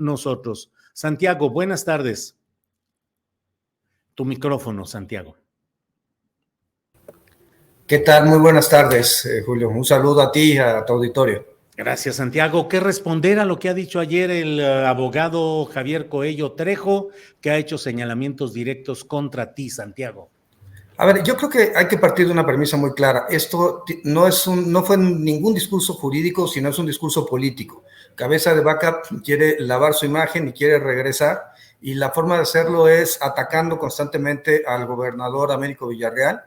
nosotros. Santiago, buenas tardes. Tu micrófono, Santiago. ¿Qué tal? Muy buenas tardes, Julio. Un saludo a ti y a tu auditorio. Gracias, Santiago. ¿Qué responder a lo que ha dicho ayer el abogado Javier Coello Trejo, que ha hecho señalamientos directos contra ti, Santiago? A ver, yo creo que hay que partir de una premisa muy clara. Esto no fue ningún discurso jurídico, sino es un discurso político. Cabeza de Vaca quiere lavar su imagen y quiere regresar, y la forma de hacerlo es atacando constantemente al gobernador Américo Villarreal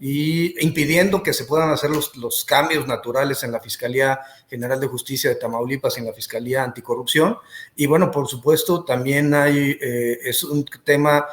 y impidiendo que se puedan hacer los cambios naturales en la Fiscalía General de Justicia de Tamaulipas y en la Fiscalía Anticorrupción. Y bueno, por supuesto, también es un tema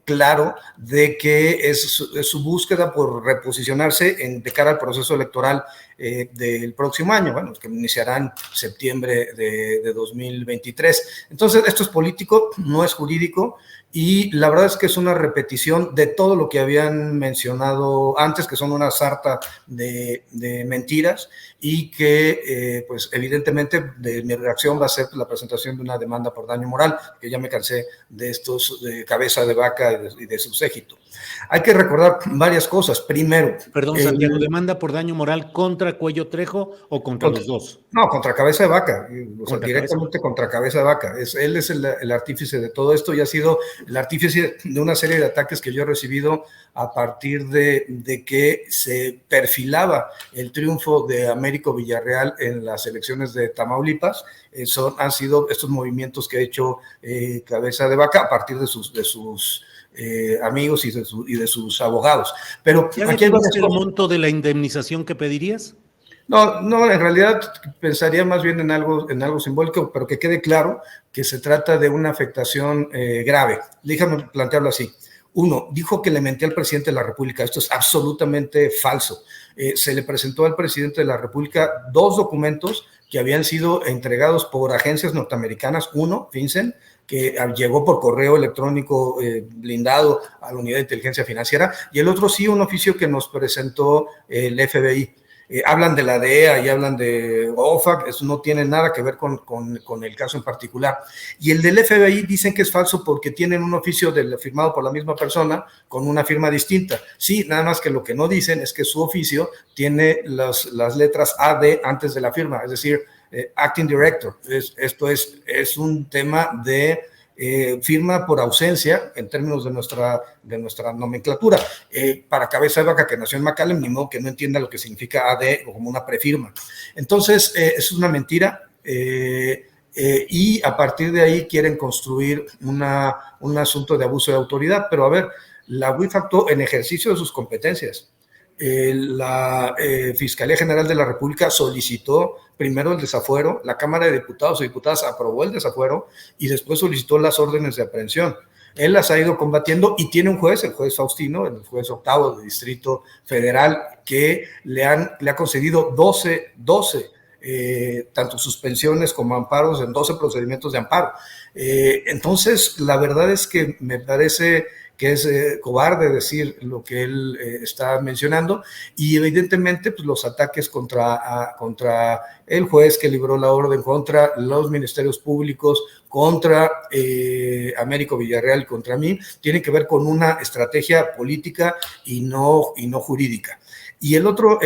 claro de que es su búsqueda por reposicionarse de cara al proceso electoral del próximo año, bueno, que iniciará en septiembre de 2023. Entonces, esto es político, no es jurídico, y la verdad es que es una repetición de todo lo que habían mencionado antes, que son una sarta de mentiras, y que pues evidentemente mi reacción va a ser la presentación de una demanda por daño moral, que ya me cansé de estos de Cabeza de Vaca y de su séquito. Hay que recordar varias cosas. Primero, perdón, Santiago, ¿demanda por daño moral contra Cuello Trejo o contra los dos? No, contra Cabeza de Vaca, o sea, directamente contra Cabeza de Vaca. Él es el artífice de todo esto y ha sido el artífice de una serie de ataques que yo he recibido a partir de que se perfilaba el triunfo de Américo Villarreal en las elecciones de Tamaulipas. Han sido estos movimientos que ha hecho Cabeza de Vaca a partir de sus amigos y de sus abogados. Pero ¿ya definiste el monto de la indemnización que pedirías? No, en realidad pensaría más bien en algo simbólico, pero que quede claro que se trata de una afectación grave. Déjame plantearlo así. Uno, dijo que le mentía al presidente de la República. Esto es absolutamente falso. Se le presentó al presidente de la República 2 documentos que habían sido entregados por agencias norteamericanas. Uno, FinCEN, que llegó por correo electrónico blindado a la Unidad de Inteligencia Financiera, y el otro sí, un oficio que nos presentó el FBI. Hablan de la DEA y hablan de OFAC, eso no tiene nada que ver con el caso en particular. Y el del FBI dicen que es falso porque tienen un oficio firmado por la misma persona con una firma distinta. Sí, nada más que lo que no dicen es que su oficio tiene las letras AD antes de la firma, es decir, Acting Director. Esto es un tema de firma por ausencia en términos de nuestra nomenclatura. Para Cabeza de Vaca, que nació en McAllen, ni modo que no entienda lo que significa AD o como una prefirma. Entonces, es una mentira. Y a partir de ahí quieren construir un asunto de abuso de autoridad. Pero a ver, la UIF actuó en ejercicio de sus competencias. La Fiscalía General de la República solicitó primero el desafuero, la Cámara de Diputados y Diputadas aprobó el desafuero y después solicitó las órdenes de aprehensión. Él las ha ido combatiendo y tiene un juez, el juez Faustino, el juez octavo del Distrito Federal, que le ha concedido 12 tanto suspensiones como amparos en 12 procedimientos de amparo. Entonces, la verdad es que me parece que es cobarde decir lo que él está mencionando, y evidentemente pues, los ataques contra el juez que libró la orden, contra los ministerios públicos, contra Américo Villarreal, contra mí, tienen que ver con una estrategia política y no jurídica. Y el otro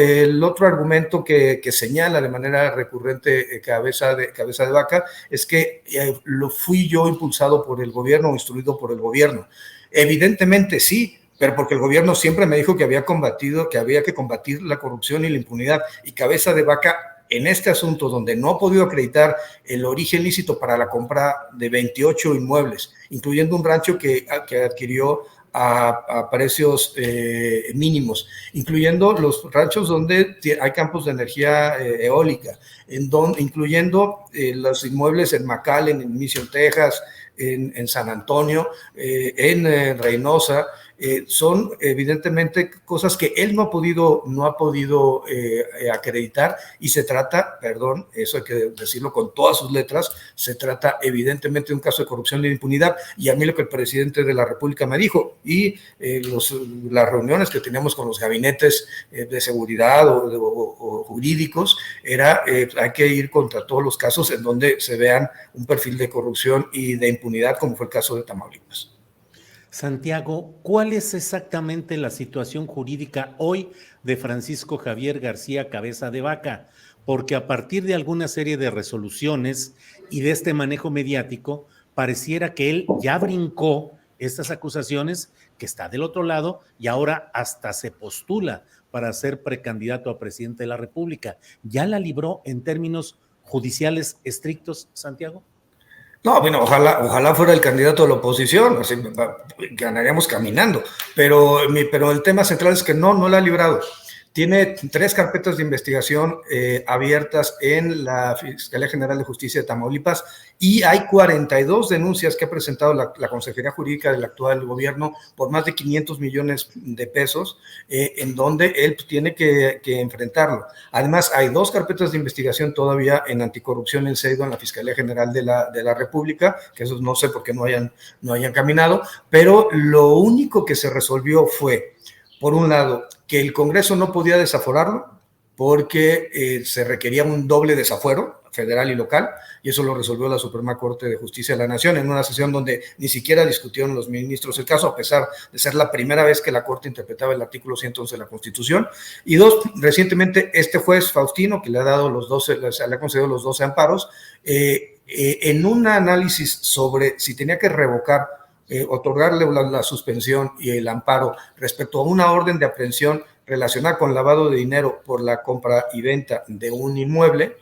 argumento que señala de manera recurrente Cabeza de Vaca es que lo fui yo impulsado por el gobierno o instruido por el gobierno. Evidentemente sí, pero porque el gobierno siempre me dijo que había que combatir la corrupción y la impunidad, y Cabeza de Vaca en este asunto donde no ha podido acreditar el origen lícito para la compra de 28 inmuebles, incluyendo un rancho que adquirió a precios mínimos, incluyendo los ranchos donde hay campos de energía eólica, incluyendo los inmuebles en McAllen, en Mission, Texas, en San Antonio, en Reynosa, son evidentemente cosas que él no ha podido acreditar, y se trata, perdón, eso hay que decirlo con todas sus letras, se trata evidentemente de un caso de corrupción y de impunidad. Y a mí lo que el presidente de la República me dijo, y las reuniones que teníamos con los gabinetes de seguridad o jurídicos, era hay que ir contra todos los casos en donde se vean un perfil de corrupción y de impunidad, como fue el caso de Tamaulipas. Santiago, ¿cuál es exactamente la situación jurídica hoy de Francisco Javier García Cabeza de Vaca? Porque a partir de alguna serie de resoluciones y de este manejo mediático, pareciera que él ya brincó estas acusaciones, que está del otro lado, y ahora hasta se postula para ser precandidato a presidente de la República. ¿Ya la libró en términos judiciales estrictos, Santiago? No, bueno, ojalá fuera el candidato de la oposición, así ganaríamos caminando, pero el tema central es que no la ha librado. Tiene 3 carpetas de investigación abiertas en la Fiscalía General de Justicia de Tamaulipas, y hay 42 denuncias que ha presentado la Consejería Jurídica del actual gobierno por más de 500 millones de pesos, en donde él tiene que enfrentarlo. Además, hay 2 carpetas de investigación todavía en anticorrupción en seido en la Fiscalía General de la República, que esos no sé por qué no hayan caminado, pero lo único que se resolvió fue, por un lado, que el Congreso no podía desaforarlo porque se requería un doble desafuero federal y local, y eso lo resolvió la Suprema Corte de Justicia de la Nación en una sesión donde ni siquiera discutieron los ministros el caso, a pesar de ser la primera vez que la Corte interpretaba el artículo 111 de la Constitución. Y 2, recientemente este juez Faustino, que le ha concedido los 12 amparos, en un análisis sobre si tenía que revocar, otorgarle la suspensión y el amparo respecto a una orden de aprehensión relacionada con lavado de dinero por la compra y venta de un inmueble,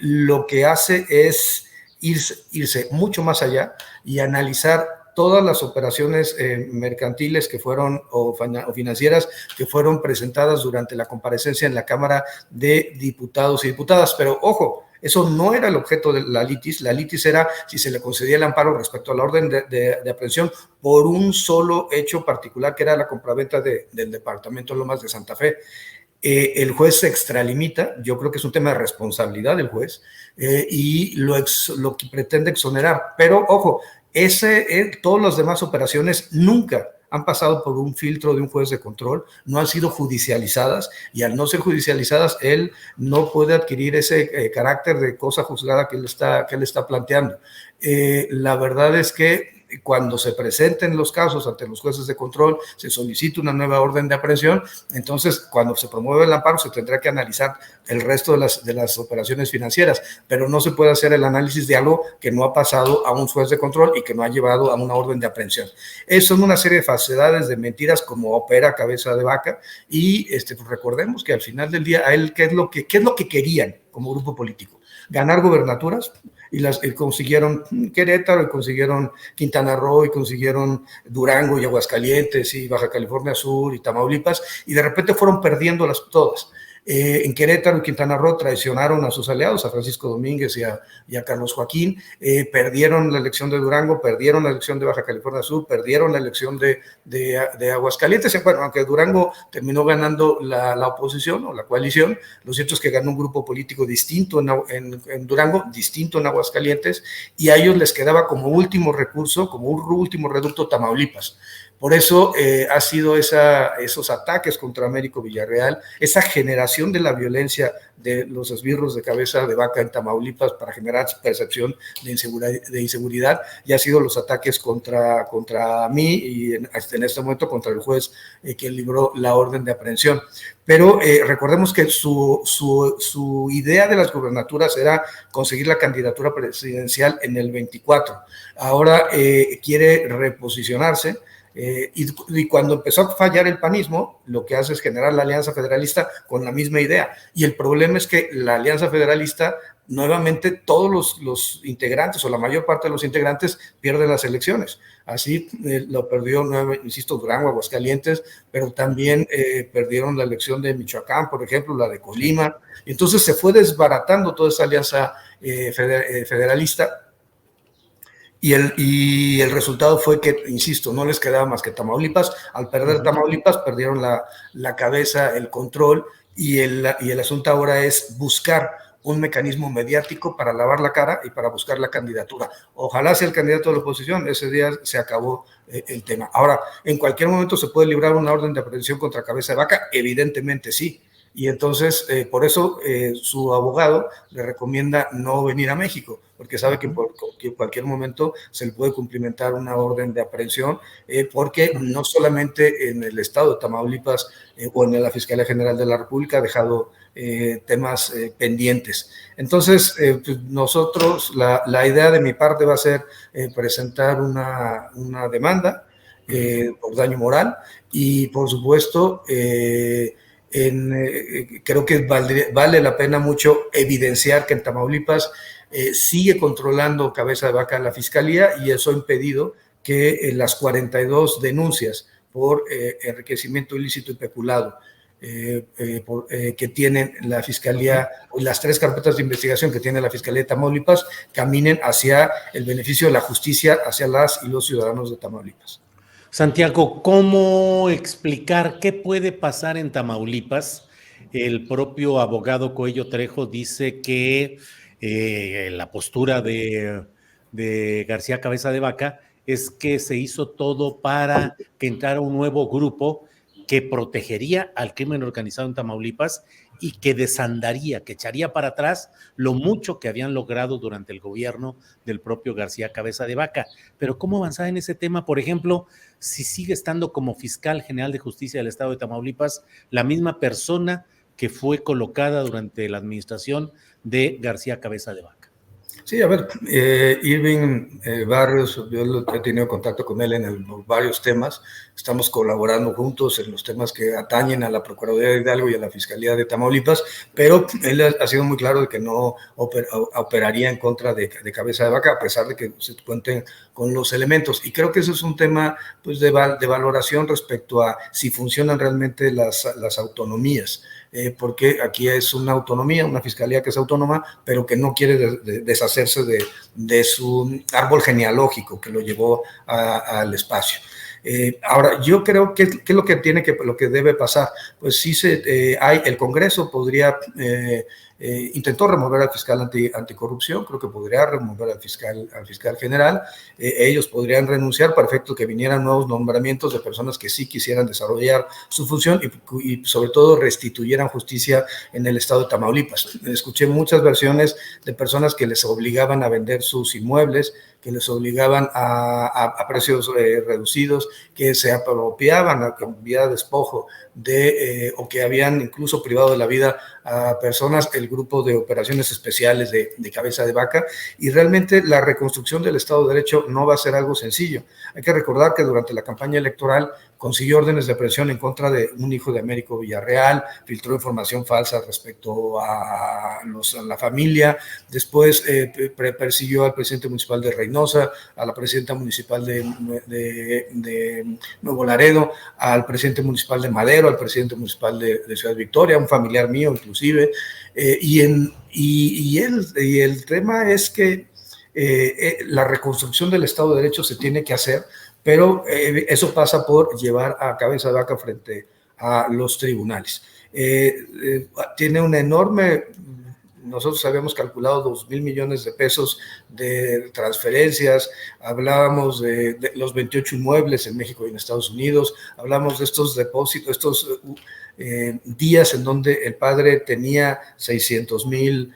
lo que hace es irse mucho más allá y analizar todas las operaciones mercantiles que fueron o financieras que fueron presentadas durante la comparecencia en la Cámara de Diputados y Diputadas. Pero ojo, eso no era el objeto de la litis. La litis era si se le concedía el amparo respecto a la orden de aprehensión por un solo hecho particular, que era la compraventa del departamento Lomas de Santa Fe. El juez se extralimita, yo creo que es un tema de responsabilidad del juez, y lo que pretende exonerar. Pero ojo, todas las demás operaciones nunca han pasado por un filtro de un juez de control, no han sido judicializadas, y al no ser judicializadas, él no puede adquirir ese carácter de cosa juzgada que él está planteando. La verdad es que cuando se presenten los casos ante los jueces de control, se solicita una nueva orden de aprehensión, entonces cuando se promueve el amparo se tendrá que analizar el resto de las operaciones financieras, pero no se puede hacer el análisis de algo que no ha pasado a un juez de control y que no ha llevado a una orden de aprehensión. Son una serie de falsedades, de mentiras, como opera Cabeza de Vaca, y pues recordemos que al final del día, a él, ¿qué es lo que querían como grupo político? Ganar gobernaturas, y consiguieron Querétaro, y consiguieron Quintana Roo, y consiguieron Durango y Aguascalientes y Baja California Sur y Tamaulipas, y de repente fueron perdiéndolas todas. En Querétaro y Quintana Roo traicionaron a sus aliados, a Francisco Domínguez y a Carlos Joaquín, perdieron la elección de Durango, perdieron la elección de Baja California Sur, perdieron la elección de Aguascalientes. Bueno, aunque Durango terminó ganando la oposición o la coalición, lo cierto es que ganó un grupo político distinto en Durango, distinto en Aguascalientes, y a ellos les quedaba como último recurso, como un último reducto, Tamaulipas. Por eso ha sido esos ataques contra Américo Villarreal, esa generación de la violencia de los esbirros de Cabeza de Vaca en Tamaulipas para generar percepción de inseguridad, y ha sido los ataques contra mí y en este momento contra el juez que libró la orden de aprehensión. Pero recordemos que su idea de las gubernaturas era conseguir la candidatura presidencial en el 24. Ahora quiere reposicionarse. Y cuando empezó a fallar el panismo, lo que hace es generar la Alianza Federalista con la misma idea. Y el problema es que la Alianza Federalista, nuevamente, todos los integrantes o la mayor parte de los integrantes pierden las elecciones. Así lo perdió, insisto, Durango, Aguascalientes, pero también perdieron la elección de Michoacán, por ejemplo, la de Colima. Y entonces se fue desbaratando toda esa alianza federalista. y el resultado fue que, insisto, no les quedaba más que Tamaulipas. Al perder Tamaulipas, perdieron la cabeza, el control, y el asunto ahora es buscar un mecanismo mediático para lavar la cara y para buscar la candidatura. Ojalá sea el candidato de la oposición, ese día se acabó el tema. Ahora, ¿en cualquier momento se puede librar una orden de aprehensión contra Cabeza de Vaca? Evidentemente sí. Y entonces, por eso su abogado le recomienda no venir a México, porque sabe que en cualquier momento se le puede cumplimentar una orden de aprehensión, porque no solamente en el estado de Tamaulipas o en la Fiscalía General de la República ha dejado temas pendientes. Entonces, pues nosotros, la idea de mi parte va a ser presentar una demanda por daño moral y, por supuesto, creo que vale la pena mucho evidenciar que en Tamaulipas sigue controlando Cabeza de Vaca la Fiscalía, y eso ha impedido que las 42 denuncias por enriquecimiento ilícito y peculado que tienen la Fiscalía, las 3 carpetas de investigación que tiene la Fiscalía de Tamaulipas, caminen hacia el beneficio de la justicia, hacia las y los ciudadanos de Tamaulipas. Santiago, ¿cómo explicar qué puede pasar en Tamaulipas? El propio abogado Coello Trejo dice que la postura de García Cabeza de Vaca es que se hizo todo para que entrara un nuevo grupo que protegería al crimen organizado en Tamaulipas y que desandaría, que echaría para atrás lo mucho que habían logrado durante el gobierno del propio García Cabeza de Vaca. Pero ¿cómo avanzar en ese tema? Por ejemplo, si sigue estando como fiscal general de justicia del estado de Tamaulipas la misma persona que fue colocada durante la administración de García Cabeza de Vaca. Sí, a ver, Irving Barrios, yo he tenido contacto con él en varios temas, estamos colaborando juntos en los temas que atañen a la Procuraduría de Hidalgo y a la Fiscalía de Tamaulipas, pero él ha sido muy claro de que no operaría en contra de Cabeza de Vaca, a pesar de que se cuenten con los elementos, y creo que eso es un tema pues, de valoración respecto a si funcionan realmente las autonomías. Porque aquí es una autonomía, una fiscalía que es autónoma, pero que no quiere deshacerse de su árbol genealógico que lo llevó al espacio. Ahora, yo creo que es lo que debe pasar. Pues sí, el Congreso podría intentó remover al fiscal anticorrupción, creo que podría remover al fiscal general, ellos podrían renunciar para efecto que vinieran nuevos nombramientos de personas que sí quisieran desarrollar su función y sobre todo restituyeran justicia en el estado de Tamaulipas. Escuché muchas versiones de personas que les obligaban a vender sus inmuebles, que les obligaban a precios reducidos, que se apropiaban a vía despojo o que habían incluso privado de la vida a personas, el grupo de operaciones especiales de Cabeza de Vaca, y realmente la reconstrucción del Estado de Derecho no va a ser algo sencillo. Hay que recordar que durante la campaña electoral consiguió órdenes de aprehensión en contra de un hijo de Américo Villarreal, filtró información falsa respecto a la familia, después persiguió al presidente municipal de Reynosa, a la presidenta municipal de Nuevo Laredo, al presidente municipal de Madero, al presidente municipal de Ciudad Victoria, un familiar mío inclusive, y el tema es que la reconstrucción del Estado de Derecho se tiene que hacer, pero eso pasa por llevar a Cabeza de Vaca frente a los tribunales. Tiene una enorme... Nosotros habíamos calculado 2,000 millones de pesos de transferencias, hablábamos de los 28 inmuebles en México y en Estados Unidos, hablamos de estos depósitos, estos días en donde el padre tenía 600,000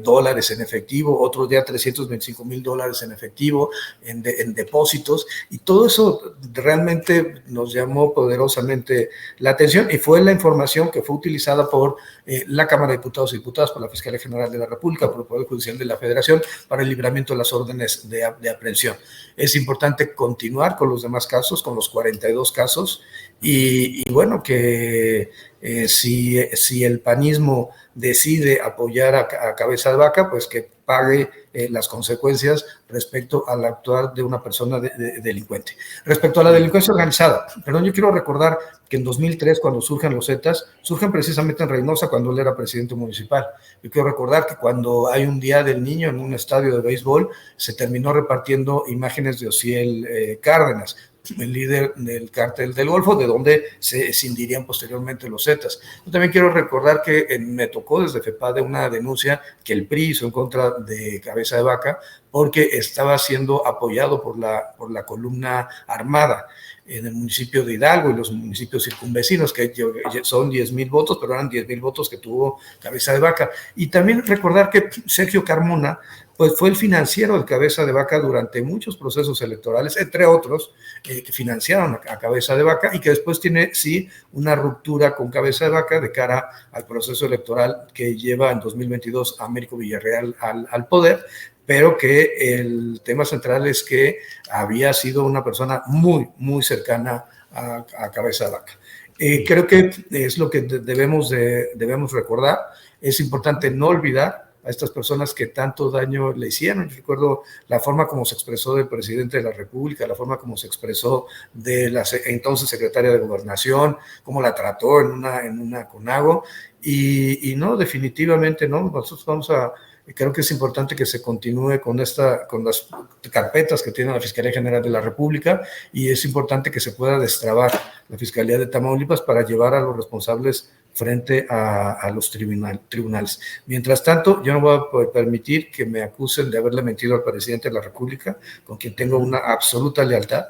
dólares en efectivo, otro día 325,000 dólares en efectivo, en depósitos, y todo eso realmente nos llamó poderosamente la atención, y fue la información que fue utilizada por la Cámara de Diputados y Diputadas, por la Fiscalía General de la República, por el Poder Judicial de la Federación, para el libramiento de las órdenes de aprehensión. Es importante continuar con los demás casos, con los 42 casos, y bueno, que si el panismo decide apoyar a Cabeza de Vaca, pues que pague las consecuencias respecto al actuar de una persona delincuente. Respecto a la delincuencia organizada, perdón, yo quiero recordar que en 2003, cuando surgen los Zetas, surgen precisamente en Reynosa, cuando él era presidente municipal. Yo quiero recordar que cuando hay un Día del Niño en un estadio de béisbol, se terminó repartiendo imágenes de Ociel Cárdenas, el líder del cártel del Golfo, de donde se escindirían posteriormente los Zetas. Yo también quiero recordar que me tocó desde FEPADE una denuncia que el PRI hizo en contra de Cabeza de Vaca, porque estaba siendo apoyado por la columna armada en el municipio de Hidalgo y los municipios circunvecinos, que son 10,000 votos, pero eran 10,000 votos que tuvo Cabeza de Vaca. Y también recordar que Sergio Carmona pues fue el financiero de Cabeza de Vaca durante muchos procesos electorales, entre otros, que financiaron a Cabeza de Vaca, y que después tiene, sí, una ruptura con Cabeza de Vaca de cara al proceso electoral que lleva en 2022 a Américo Villarreal al poder, pero que el tema central es que había sido una persona muy, muy cercana a Cabeza de Vaca. Creo que es lo que debemos recordar. Es importante no olvidar a estas personas que tanto daño le hicieron. Yo recuerdo la forma como se expresó del presidente de la República, la forma como se expresó de la entonces secretaria de Gobernación, cómo la trató en una CONAGO, y no, definitivamente no, nosotros creo que es importante que se continúe con las carpetas que tiene la Fiscalía General de la República, y es importante que se pueda destrabar la Fiscalía de Tamaulipas para llevar a los responsables frente a los tribunales. Mientras tanto, yo no voy a permitir que me acusen de haberle mentido al presidente de la República, con quien tengo una absoluta lealtad,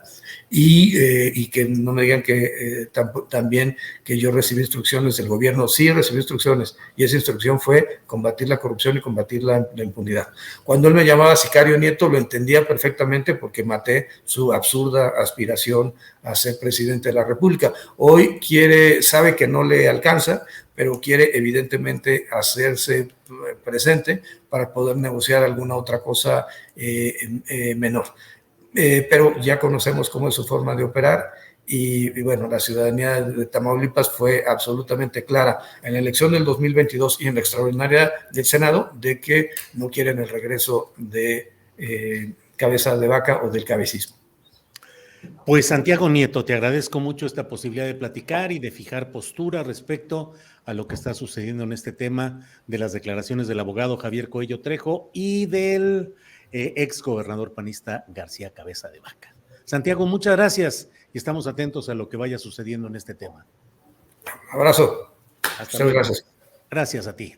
y que no me digan que también que yo recibí instrucciones del gobierno. Sí recibí instrucciones, y esa instrucción fue combatir la corrupción y combatir la impunidad. Cuando él me llamaba sicario Nieto, lo entendía perfectamente, porque maté su absurda aspiración a ser presidente de la República. Hoy sabe que no le alcanza, pero quiere evidentemente hacerse presente para poder negociar alguna otra cosa menor. Pero ya conocemos cómo es su forma de operar, y bueno, la ciudadanía de Tamaulipas fue absolutamente clara en la elección del 2022 y en la extraordinaria del Senado de que no quieren el regreso de Cabeza de Vaca o del cabecismo. Pues Santiago Nieto, te agradezco mucho esta posibilidad de platicar y de fijar postura respecto a lo que está sucediendo en este tema de las declaraciones del abogado Javier Coello Trejo y del ex gobernador panista García Cabeza de Vaca. Santiago, muchas gracias y estamos atentos a lo que vaya sucediendo en este tema. Abrazo. Hasta luego. Gracias. Gracias a ti.